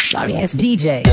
Sorry ass DJ.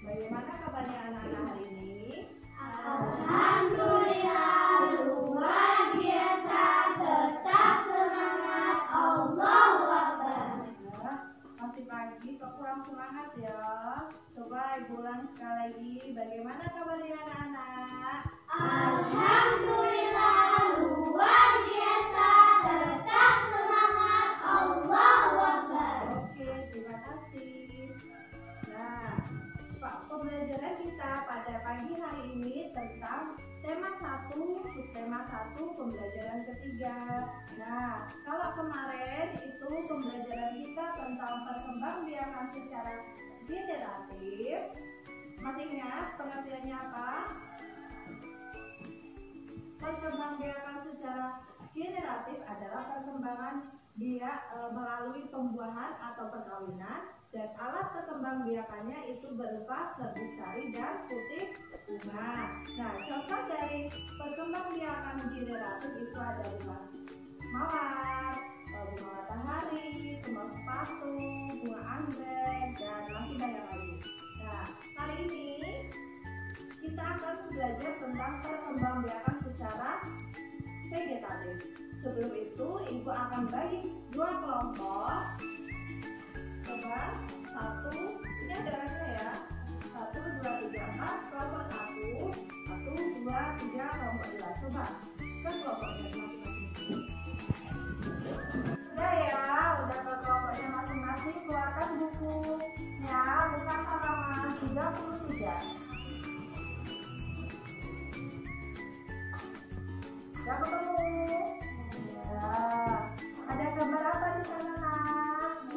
Bagaimana kabarnya anak-anak hari ini? Alhamdulillah luar biasa, tetap semangat, Allahu Akbar. Ya, masih pagi kok kurang semangat ya. Coba ibu ulang sekali lagi. Bagaimana kabarnya anak-anak? Alhamdulillah luar biasa, tetap semangat, Allahu Akbar. Oke, terima kasih. Nah, pembelajaran kita pada pagi hari ini tentang tema 1, subtema 1, pembelajaran ketiga. Nah, kalau kemarin itu pembelajaran kita tentang perkembangbiakan secara generatif, masih ingat pengertiannya apa? Perkembangbiakan secara generatif adalah perkembangan biak melalui pembuahan atau perkawinan, dan alat perkembangbiakannya itu berupa serbuk sari dan putih bunga. Nah, contoh dari perkembangbiakan generatif itu ada bunga mawar, bunga matahari, kembang sepatu, bunga anggrek, dan masih banyak lagi. Nah, kali ini kita akan belajar tentang perkembangbiakan secara vegetatif. Sebelum itu, ibu akan bagi dua kelompok. Coba, 1, ini ada rasanya ya. 1, 2, 3, 4, kelompok 1, 1, 2, 3, kelompok 2. Coba, ke kelompoknya masing-masing. Sudah ya, udah ke kelompoknya masing-masing, keluarkan bukunya, buka halaman 33. Sudah ketemu? Ya. Ada gambar apa di sana, Nak?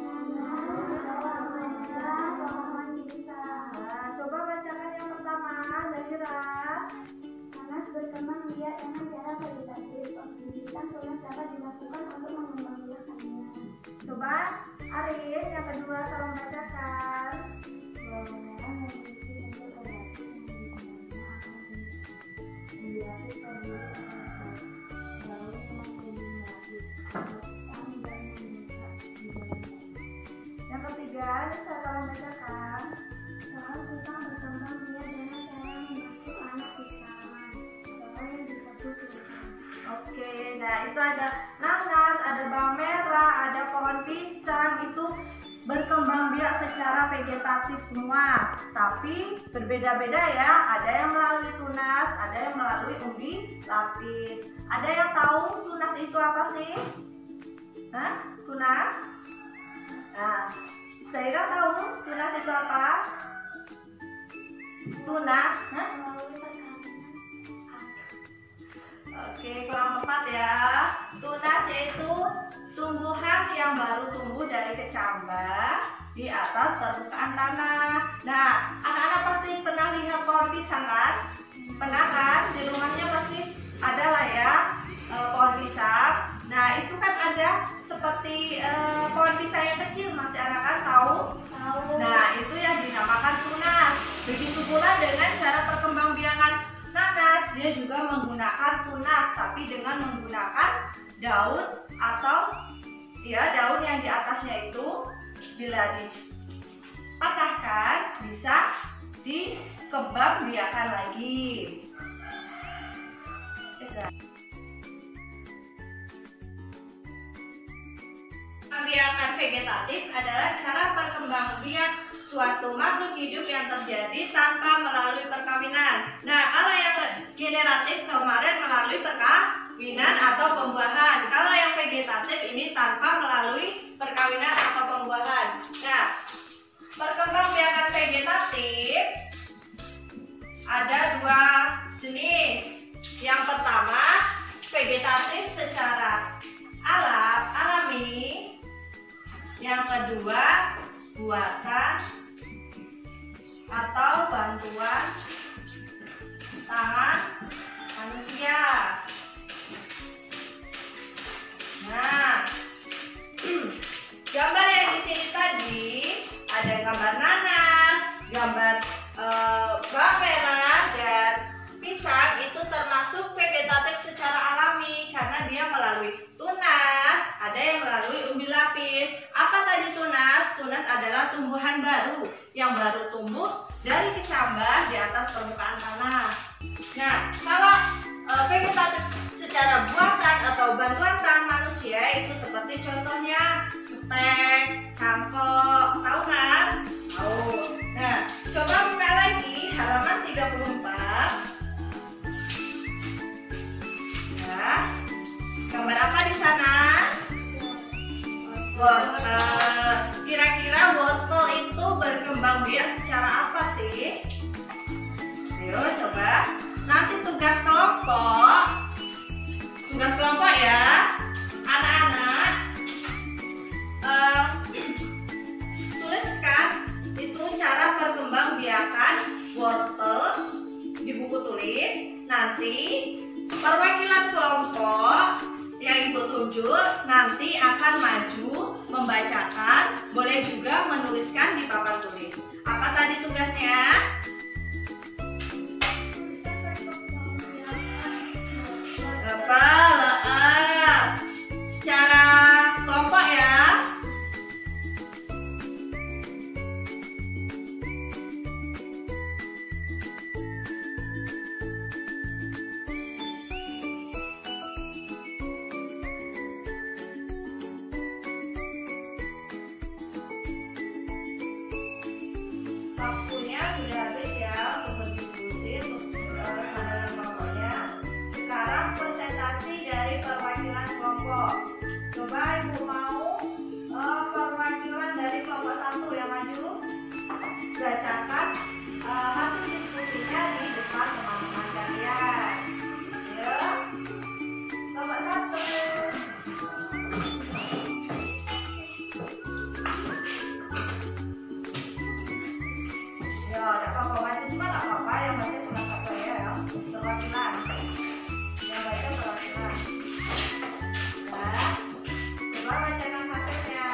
kedua tolong bacakan. Yang ketiga, Nisa tolong bacakan. Soal tentang berkembang biak dengan cara mengasuh anak di taman. Soal yang disebut tulisan. Oke, nah itu ada nanas, ada bawang merah, ada pohon pisang, itu berkembang biak secara vegetatif semua. Tapi berbeda-beda ya, ada yang melalui tunas, ada yang melalui umbi lapis. Ada yang tahu tunas itu apa sih? Hah? Tunas? Nah, Zaira tahu tunas itu apa? Tunas? Hah? Melalui perkawinan. Oke, kurang tepat ya. Tunas yaitu tumbuhan yang baru tumbuh dari kecambah di atas permukaan tanah. Nah, anak-anak pasti pernah lihat pohon pisang kan? Pernah kan? Di rumahnya pasti ada lah ya pohon pisang. Nah, itu kan ada seperti pohon pisang yang kecil, masih anak-anak tahu? Tahu. Nah, itu yang dinamakan tunas. Begitu pula dengan cara perkembangbiakan nanas, dia juga menggunakan tunas, tapi dengan menggunakan daun atau ya daun yang di atasnya itu bila dipatahkan bisa dikembangbiakan lagi. Pembiakan vegetatif adalah cara perkembangbiak suatu makhluk hidup yang terjadi tanpa melalui perkawinan. Nah, kalau yang generatif kemarin melalui perkawinan atau pembuahan. Kalau yang vegetatif ini tanpa melalui perkawinan atau pembuahan. Nah, perkembangbiakan vegetatif ada dua jenis. Yang pertama, vegetatif secara alami. Yang kedua, buatan atau bantuan tangan manusia. Nah, gambar yang di sini tadi ada gambar nanas, gambar bawang merah dan pisang, itu termasuk vegetatif secara alami karena dia melalui tunas, ada yang melalui umbi lapis. Apa tadi tunas? Tunas adalah tumbuhan baru yang baru tumbuh dari kecambah di atas permukaan tanah. Nah, kalau vegetatif secara buatan atau bantuan tangan manusia itu seperti contohnya stek, cangkok, tahu kan? Tahu. Nah, coba buka lagi halaman 34. Nah, gambar apa di sana? Wortel. Kira-kira wortel itu berkembang biak secara apa sih? Ayo coba. Nanti tugas kelompok ya, anak-anak. Tuliskan itu cara perkembangbiakan wortel di buku tulis. Nanti perwakilan kelompok yang Ibu tunjuk nanti akan maju membacakan, boleh juga menuliskan di papan tulis. Apa tadi tugasnya? Secara kelompok ya. Waktunya sudah habis ya untuk berdiskusi, untuk pandangan kelompoknya. Sekarang presentasi dari perwakilan kelompok. Coba Ibu mau perwakilan dari kelompok 1 yang maju bacakan hasil diskusinya di depan teman-teman kalian. Ya, kelompok 1. Ya, ada apa-apa baca cuma nggak apa-apa, yang baca cuma satu ya, perwakilan. Yang baca perwakilan. Ya, coba bacakan hasilnya.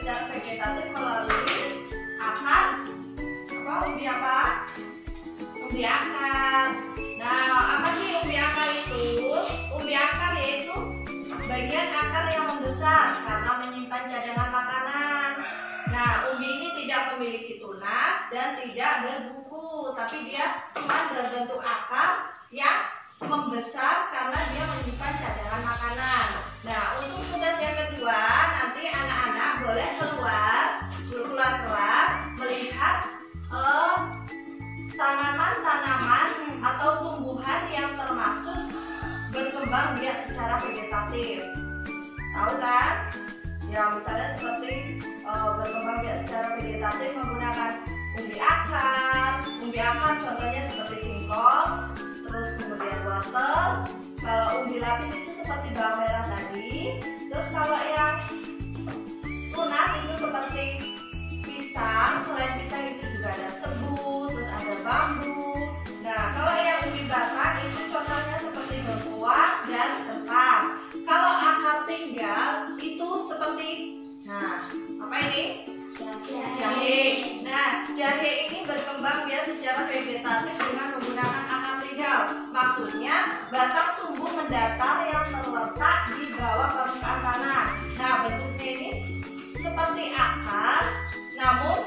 secara vegetatif melalui akar umbi apa? Umbi akar. Nah, apa sih umbi akar itu? Umbi akar yaitu bagian akar yang membesar karena menyimpan cadangan makanan. Nah, umbi ini tidak memiliki tunas dan tidak berbuku, tapi dia cuma berbentuk akar yang membesar karena dia menyimpan cadangan makanan. Nah, untuk tugas yang kedua, nanti anak-anak boleh keluar kelas melihat tanaman-tanaman atau tumbuhan yang termasuk berkembang biak secara vegetatif. Tahu kan? Ya, misalnya seperti berkembang biak secara vegetatif menggunakan umbi akar. Umbi akar contohnya seperti singkong, terus kemudian wortel. Kalau umbi lapis itu seperti bawang merah tadi. Terus kalau yang tunas itu seperti pisang. Selain pisang itu juga ada tebu, terus ada bambu. Nah, kalau yang umbi basah itu contohnya seperti bengkuang dan ketan. Kalau akar tinggal itu seperti, nah, apa ini? Jahe. Nah, jahe ini berkembang biak secara vegetatif dengan menggunakan akar tinggal. Maksudnya batang tumbuh mendatar yang terletak di bawah permukaan tanah. Nah, bentuknya ini seperti akar, namun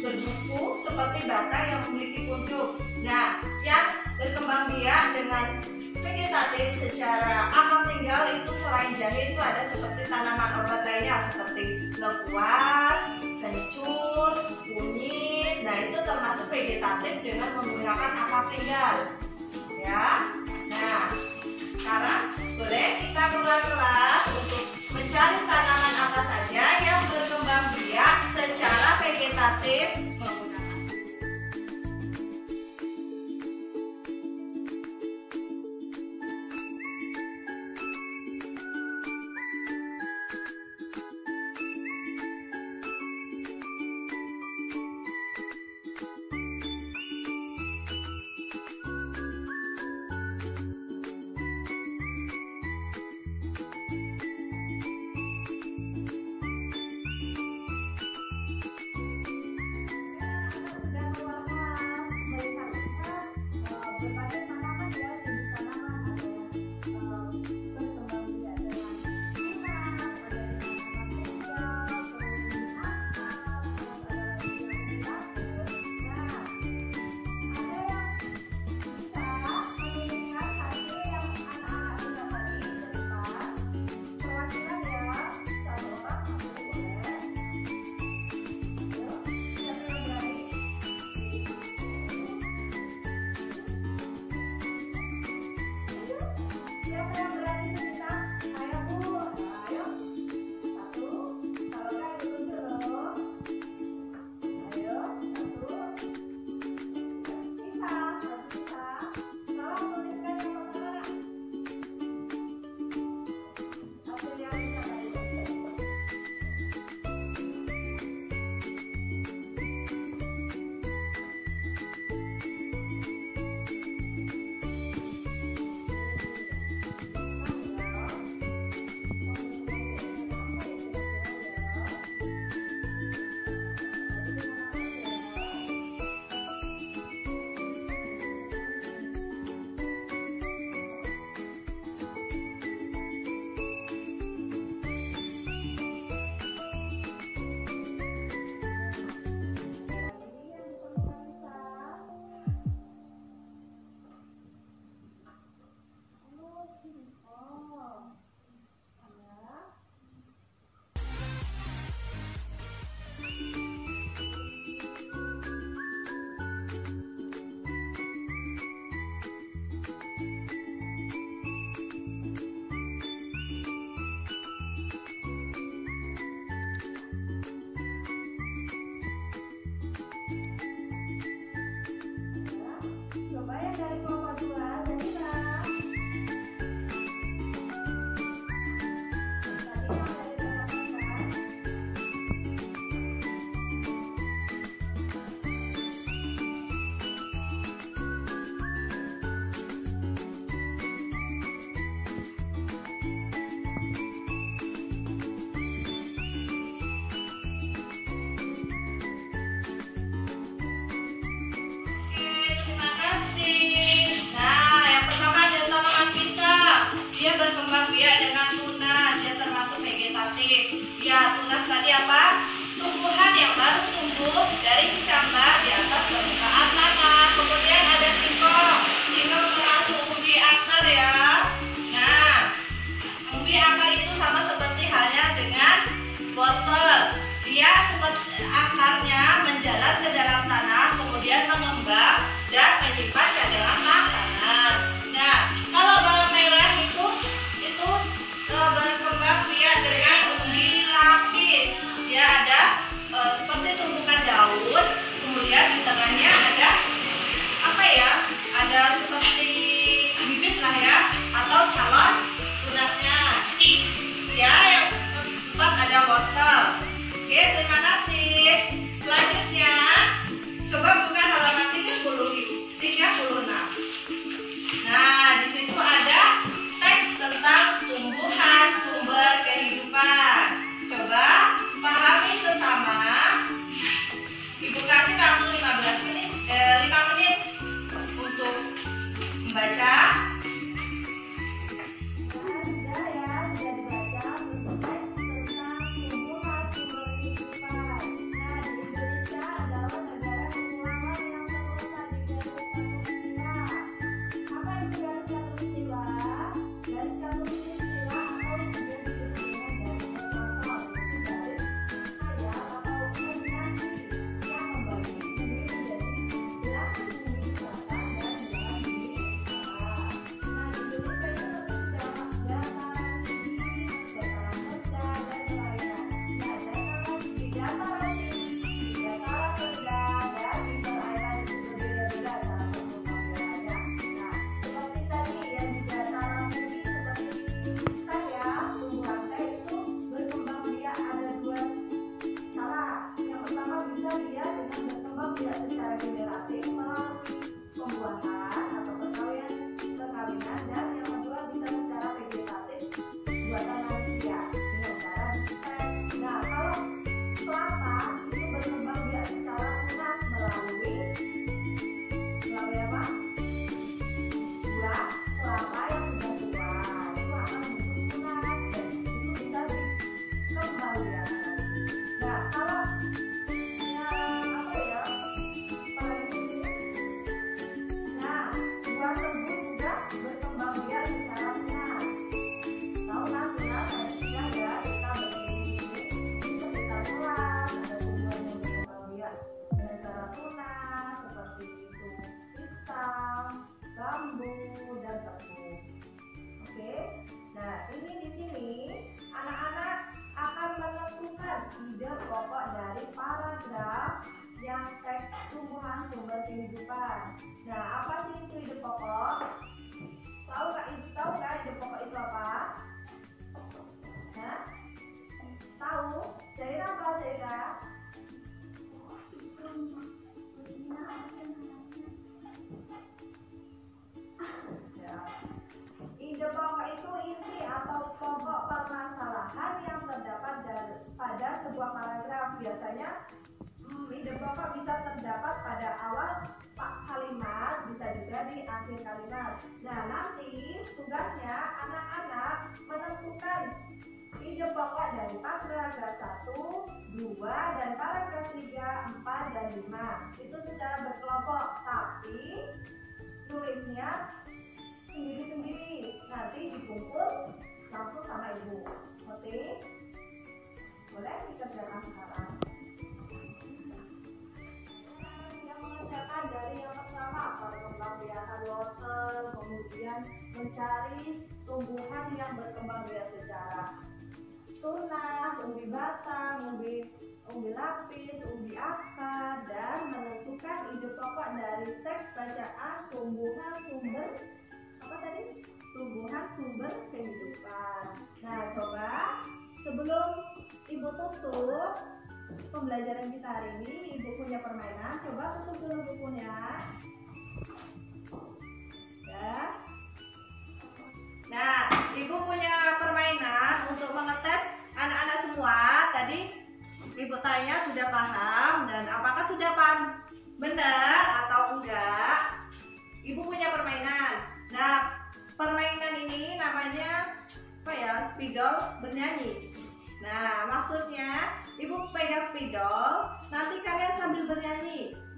berbuku seperti batang yang memiliki kuncup. Nah, yang berkembang biak dengan vegetatif secara akar tinggal itu selain jahe itu ada seperti tanaman obat lainnya seperti lengkuas, kencur, kunyit. Nah, itu termasuk vegetatif dengan menggunakan akar tinggal. Ya. Nah, sekarang boleh kita keluar kelas untuk mencari tanaman apa saja yang berkembang biak secara vegetatif menggunakan. apa? Tumbuhan yang baru tumbuh dari kecambah di atas permukaan tanah. Kemudian ada singkong. Singkong termasuk umbi akar ya. Nah, umbi akar itu sama seperti halnya dengan wortel. Dia seperti akarnya menjalar ke dalam tanah, kemudian mengembang dan menyimpan cadangan makanan. Nah, kalau bawang merah itu berkembang biak dengan umbi lapis. Dia ada seperti tumpukan daun, kemudian di tengahnya ada apa ya? Ada seperti bibit lah ya, atau calon tunasnya. Ya, yang keempat ada wortel. Oke, terima kasih. Selanjutnya, coba buka halaman 36. Nah, di situ ada teks tentang tumbuhan sumber kehidupan. Coba pahami bersama. Ibu kasih waktu 5 menit untuk membaca. Ide pokok dari paragraf yang teks tumbuhan sumber kehidupan. Nah, apa sih itu ide pokok? Tahu nggak ide pokok itu apa? Hah? Tahu? Zaira apa Zaira? Ya. Ide pokok itu inti atau pokok permasalahan yang terdapat pada sebuah paragraf. Biasanya ide pokok bisa terdapat pada awal kalimat, bisa juga di akhir kalimat. Nah, nanti tugasnya anak-anak menentukan ide pokok dari paragraf 1, 2, dan paragraf 3, 4, dan 5. Itu secara berkelompok, tapi tulisnya sendiri-sendiri. Nanti dikumpul langsung sama ibu. Oke? Boleh dikerjakan sekarang. Yang mengerjakan dari yang pertama, perkembangbiakan wortel, kemudian mencari tumbuhan yang berkembang biak secara tunas, umbi batang, umbi lapis, umbi akar, dan menentukan ide pokok dari teks bacaan tumbuhan sumber kehidupan. Nah, coba sebelum ibu tutup pembelajaran kita hari ini, ibu punya permainan. Coba tutup dulu bukunya. Ya. Nah, ibu punya permainan untuk mengetes anak-anak semua. Tadi ibu tanya sudah paham dan apakah sudah paham benar atau enggak. Ibu punya permainan. Nah, permainan ini namanya apa ya? Spidol bernyanyi. Nah, maksudnya Ibu pegang spidol, nanti kalian sambil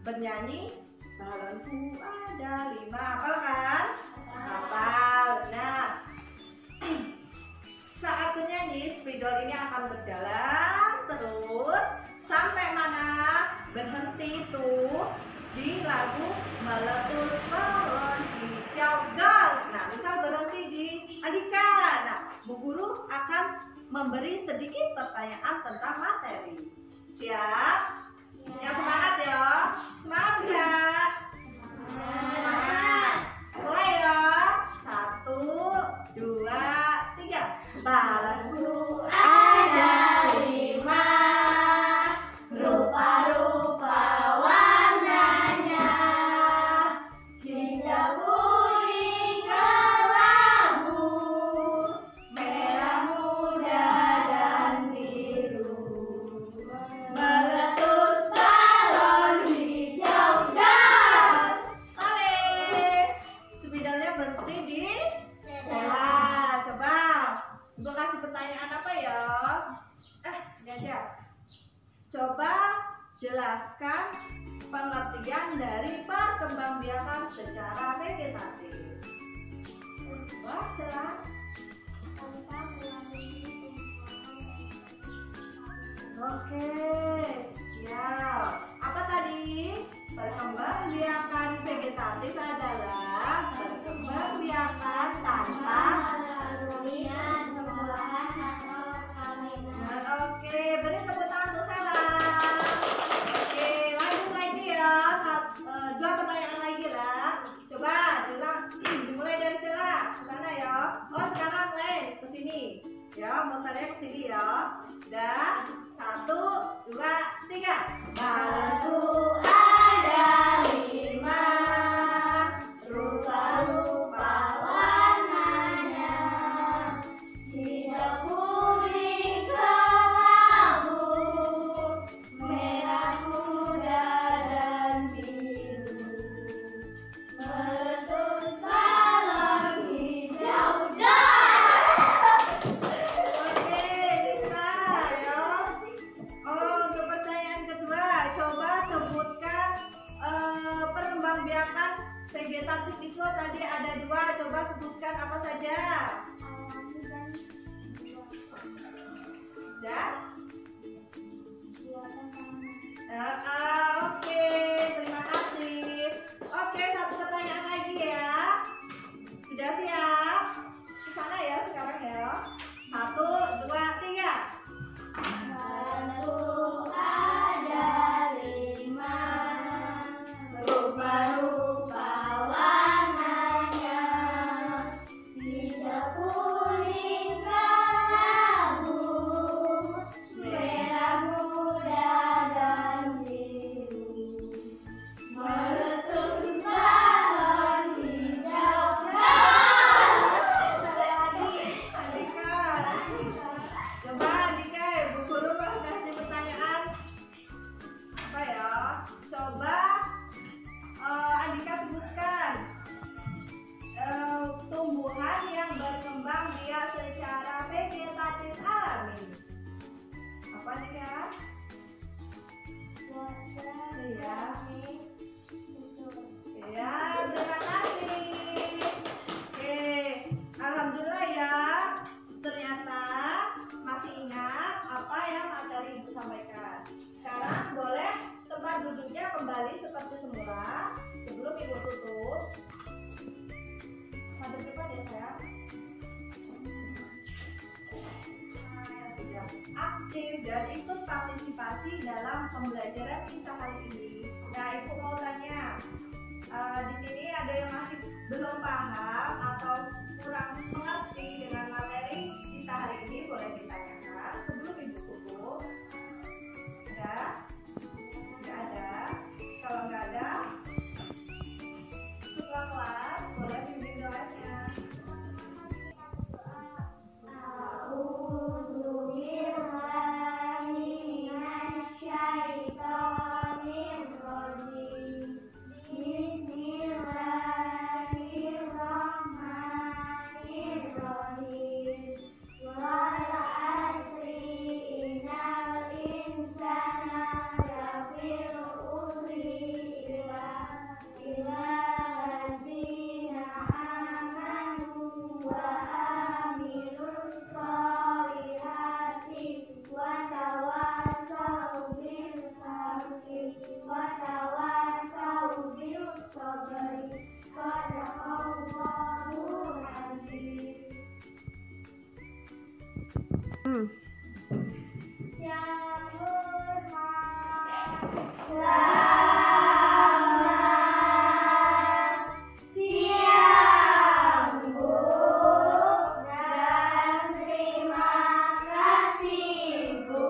bernyanyi balonku ada 5, hafal kan? Hafal. Nah, saat bernyanyi spidol ini akan berjalan terus sampai mana? Berhenti tuh di lagu meletus balon hijau gal. Nah, misal berhenti di Andika. Nah, Bu Guru akan memberi sedikit pertanyaan tentang materi. Siap? Yang semangat ya. Semangat enggak? Semangat. Mulai ya. 1, 2, 3. Balonku ada 5, rupa-rupa warnanya, hijau, kuning, kelabu, merah muda dan biru. Meletus balon hijau dan spidolnya berhenti di bola. Coba Ibu kasih pertanyaan apa ya? Ini aja. Coba jelaskan pengertian dari perkembangbiakan secara vegetatif. Wah, jelas. Oke, siap. Apa tadi? Perkembangbiakan vegetatif adalah perkembangbiakan tanpa Oke, beri tepuk tangan untuk Sela. Oke, lanjut lagi ya. 2 pertanyaan lagi lah. Coba dimulai dari Sela ke sana ya. Oh, sekarang ke sini. Ya, mau saya ke sini ya. Dan 1, 2, 3. Balonku ada 5, rupa-rupa warnanya, hijau, kuning, kelabu, merah muda dan biru. Meletus balon hijau dan Oke, bisa ya. Untuk pertanyaan kedua, coba sebutkan perkembangbiakan vegetatif itu tadi ada 2. Coba sebutkan apa saja. Dan? Oke, terima kasih. Oke, 1 pertanyaan lagi ya. Sudah siap? Ke sana ya sekarang ya. 1, 2, 3. Balonku ada 5, rupa-rupa warnanya, hijau, kuning, kelabu, merah muda dan biru. Meletus balon hijau Andika. Coba Andika, Bu Guru mau kasih pertanyaan apa ya? Coba Andika sebutkan tumbuhan yang berkembang biak secara vegetatif alami. Apa nih ya? Iya. Iya, terima kasih. Oke, alhamdulillah ya. Ternyata masih ingat apa yang materi Ibu sampaikan. Sekarang boleh tempat duduknya kembali seperti semula. Sebelum Ibu tutup, sampai depan ya sayang. Aktif dan ikut partisipasi dalam pembelajaran kita hari ini. Nah, Ibu mau tanya, di sini ada yang masih belum paham atau kurang mengerti dengan materi kita hari ini, boleh ditanyakan sebelum Ibu tutup. Ada? Tidak ada? Kalau nggak ada, setelah kelas boleh bimbing doanya. Bismillahirrahmanirrahim. sabri. Sadaqallahul azim. Selamat siang, Bu, dan terima kasih, Bu.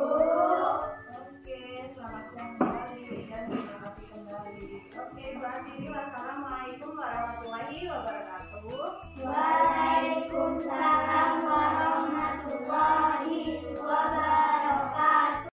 Oke, selamat siang kembali dan terima kasih kembali. Oke, Bu Asini, wassalamualaikum warahmatullahi wabarakatuh.